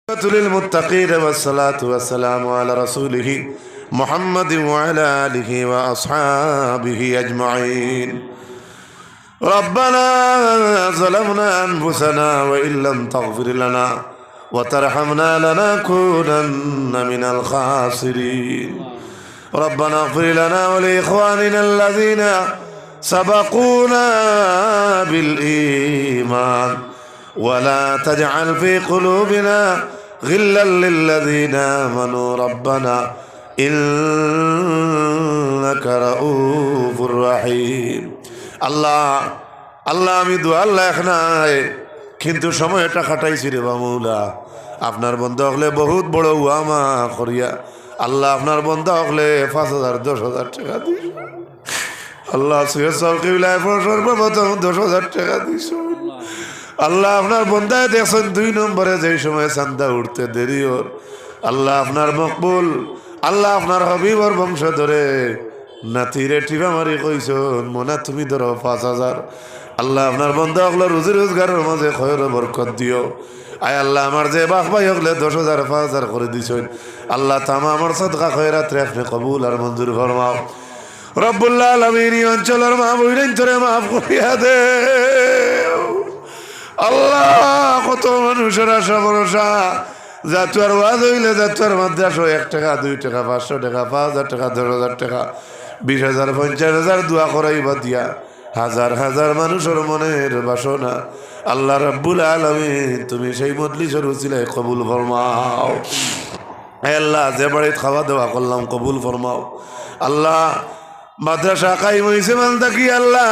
للمتقين والصلاة والسلام على رسوله محمد وعلى آله وأصحابه أجمعين. ربنا ظلمنا أنفسنا وإن لم تغفر لنا وترحمنا لنكونن من الخاسرين. ربنا اغفر لنا ولإخواننا الذين سبقونا بالإيمان ولا تجعل في قلوبنا غلا للذين آمنوا ربنا إنك رؤوف رحيم. আল্লাহ আমি দোয়া লেখনাই কিন্তু সময়টা খাটাইছি রে বামুলা। আপনার বন্ধ হলে বহুত বড় ওয়ামা করিয়া আল্লাহ আপনার বন্ধ হলে 5,000 10,000 টাকা দিস। আল্লাহ সর্বপ্রথম 10,000 টাকা দিস। আল্লাহ আপনার বন্ধায় দেখছেন 2 নম্বরে যেই সময় চান্দা উঠতে দেরি ওর আল্লাহ আপনার মকবুল। আল্লাহ আপনার হবিবর বংশ ধরে নাতিরে টিপা মারি কইছন মনা তুমি ধরো 5,000। আল্লাহ আপনার বন্ধা হলো রুজি রোজগারের মাঝে খয়র বরকত দিও। আয় আল্লাহ আমার যে বাপ ভাই হলে 10,000 5,000 করে দিছেন আল্লাহ তামা আমার সদকা খয়রাত রে আপনি কবুল আর মঞ্জুর ফরমাও। রব্বুল আলামিন এই অঞ্চলের মা বইরেন তোরে মাফ করিয়া দে। আল্লাহ কত মানুষের আশা ভরসা জাতুয়ার ওয়াজ হইলে জাতুয়ার মাদ্রাসা 1 টাকা 2 টাকা 500 টাকা 5,000 টাকা 10,000 টাকা 20,000 50,000 দোয়া করাইবা দিয়া হাজার হাজার মানুষের মনের বাসনা আল্লাহ রাব্বুল আলামিন তুমি সেই মজলিসের উসিলায় কবুল ফরমাও। হে আল্লাহ যে বাড়িতে খাওয়া দাওয়া করলাম কবুল ফরমাও। আল্লাহ মাদ্রাসা কায়েম হইছে মানতা কি আল্লাহ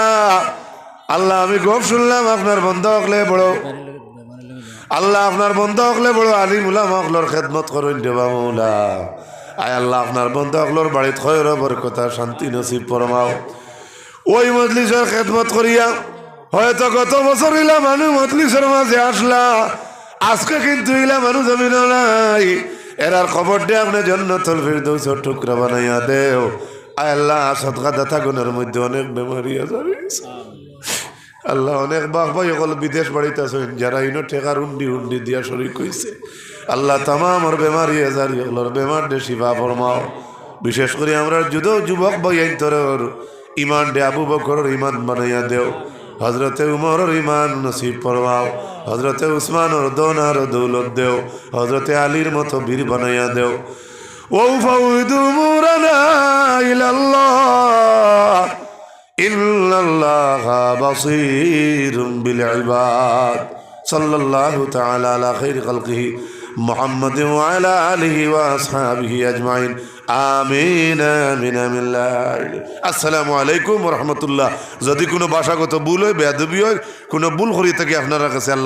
আল্লাহ আমি গপ শুনলাম আপনার বন্ধ হকলে বড় আল্লাহ আপনার বন্ধ হকলে বড় আলিম উলামা হকলর খেদমত করেন দেবা মৌলা। আয় আল্লাহ আপনার বন্ধ হকলর বাড়িতে খয়র বরকত শান্তি নসিব ফরমাও। ওই মজলিসের খেদমত করিয়া হয়তো গত বছর ইলা মানুষ মজলিসের মাঝে আসলা আজকে কিন্তু ইলা মানুষ জমিন নাই এরার খবর দিয়ে আপনি জান্নাতুল ফিরদৌসের টুকরা বানাইয়া দেও। আয় আল্লাহ সদকা দাতা গুণের মধ্যে অনেক বেমারি আছে আল্লাহ অনেক বাপ ভাই সকল বিদেশ বাড়িতে আছেন যারা ইনো টেকার উন্ডি দিয়া শরীক হয়েছে আল্লাহ তামামর বেমারি আজারি এগুলোর বেমার দে শিফা ফরমাও। বিশেষ করে আমরা যুবক ভাই আইন্তরের ইমান দে আবু বকরের ইমান বানাইয়া দেও। হজরতে উমরের ইমান নসিব ফরমাও। হজরতে উসমানের দোনার দৌলত দেও। হজরতে আলীর মতো বীর বানাইয়া দেও। ও ফাউদু মুরানা ইলাল্লাহ ইন্নাল্লাহা বাসীরুম বিল ইবাদ। সাল্লাল্লাহু তাআলা আলা খাইরি খালকিহি মুহাম্মাদিন ওয়া আলা আলিহি ওয়া আসহাবিহি আজমাইন আমিন আমিন আমিন। আসসালামু আলাইকুম ওয়া রাহমাতুল্লাহ। যদি কোনো ভাষাগত ভুল হয় বেয়াদবি হয় কোনো ভুল করি থাকে আপনারা কাছে আল্লাহ